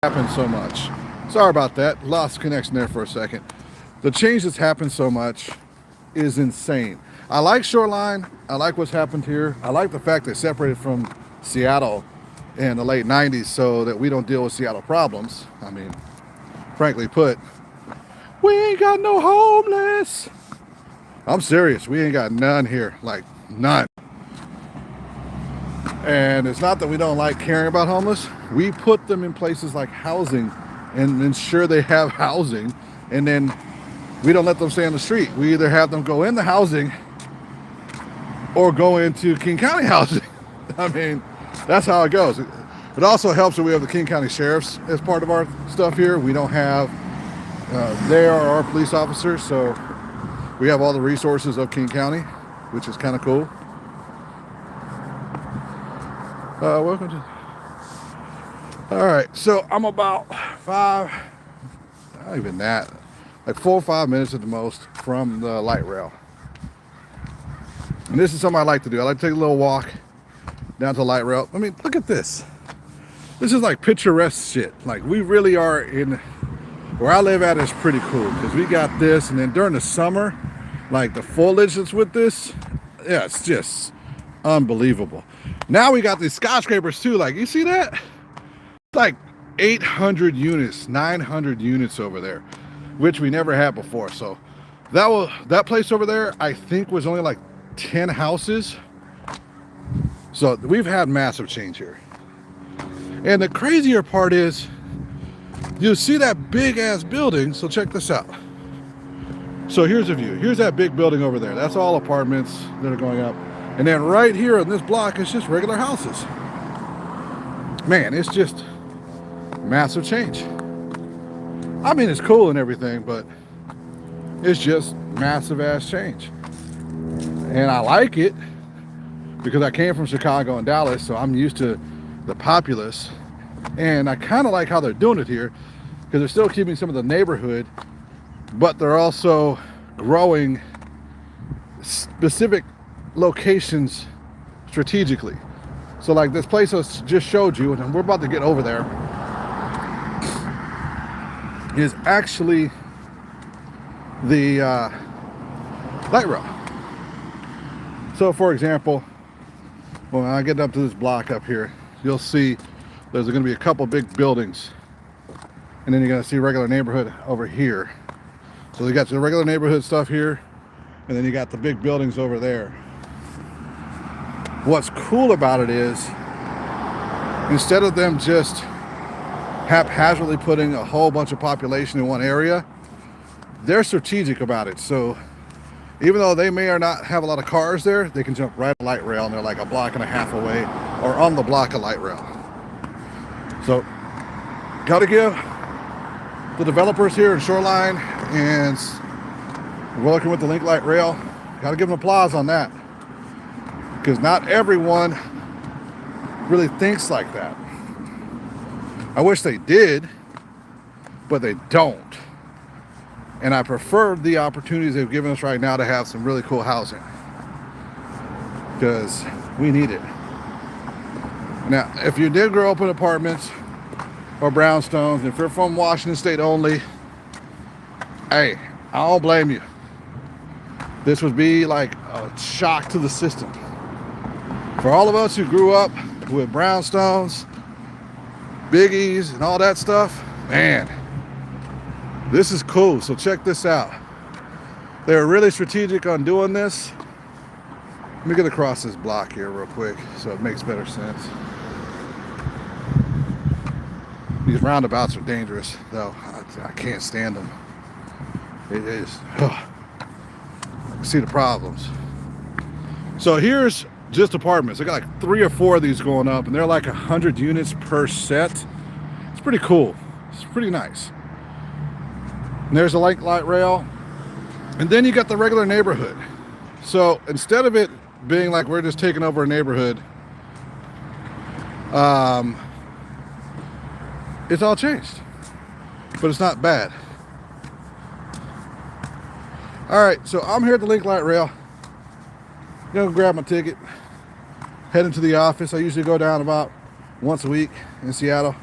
happened so much. Sorry about that. Lost connection there for a second. The change that's happened so much is insane. I like Shoreline. I like what's happened here. I like the fact they separated from Seattle in the late 90s so that we don't deal with Seattle problems. I mean, frankly put, we ain't got no homeless. I'm serious. We ain't got none here. Like, none. And it's not that we don't like caring about homeless. We put them in places like housing and ensure they have housing, and then we don't let them stay on the street. We either have them go in the housing or go into King County housing. I mean, that's how it goes. It also helps that we have the King County sheriffs as part of our stuff here. We don't have, they are our police officers, so we have all the resources of King County, which is kind of cool. Welcome to. All right, so I'm about not even that, like 4 or 5 minutes at the most from the light rail. And this is something I like to do. I like to take a little walk down to the light rail. I mean, look at this. This is like picturesque shit. Like, we really are in, where I live at is pretty cool because we got this, and then during the summer, like the foliage that's with this, yeah, it's just unbelievable. Now we got these skyscrapers too. Like, you see that? Like 800 units, 900 units over there, which we never had before. So that place over there, I think, was only like 10 houses. So we've had massive change here. And the crazier part is, you see that big ass building. So check this out. So here's a view. Here's that big building over there. That's all apartments that are going up. And then right here in this block is just regular houses. Man, it's just massive change. I mean, it's cool and everything, but it's just massive ass change. And I like it because I came from Chicago and Dallas, so I'm used to the populace. And I kind of like how they're doing it here because they're still keeping some of the neighborhood, but they're also growing specific locations strategically. So like this place I just showed you, and we're about to get over there, is actually the light rail. So for example, when I get up to this block up here, you'll see there's going to be a couple big buildings, and then you're going to see regular neighborhood over here. So you got the regular neighborhood stuff here, and then you got the big buildings over there. What's cool about it is, instead of them just haphazardly putting a whole bunch of population in one area, they're strategic about it. So even though they may or not have a lot of cars there, they can jump right on light rail, and they're like a block and a half away or on the block of light rail. So gotta give the developers here in Shoreline and working with the Link Light Rail, gotta give them applause on that, because not everyone really thinks like that. I wish they did, but they don't. And I prefer the opportunities they've given us right now to have some really cool housing, because we need it. Now, if you did grow up in apartments or brownstones, if you're from Washington State only, hey, I don't blame you. This would be like a shock to the system. For all of us who grew up with brownstones, biggies, and all that stuff, man, this is cool. So check this out. They're really strategic on doing this. Let me get across this block here real quick so it makes better sense. These roundabouts are dangerous, though. I can't stand them. It is. I can see the problems. So here's just apartments. I got like 3 or 4 of these going up, and they're like 100 units per set. It's pretty cool. It's pretty nice. And there's a light rail, and then you got the regular neighborhood. So instead of it being like we're just taking over a neighborhood, it's all changed, but it's not bad. All right, so I'm here at the Link Light Rail. Gonna grab my ticket, heading to the office. I usually go down about once a week in Seattle.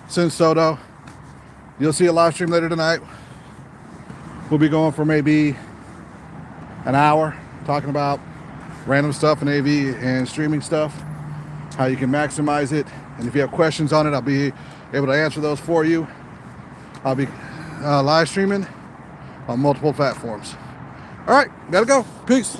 Sin Soto. You'll see a live stream later tonight. We'll be going for maybe an hour talking about random stuff in AV and streaming stuff, how you can maximize it. And if you have questions on it, I'll be able to answer those for you. I'll be live streaming on multiple platforms. All right, gotta go. Peace.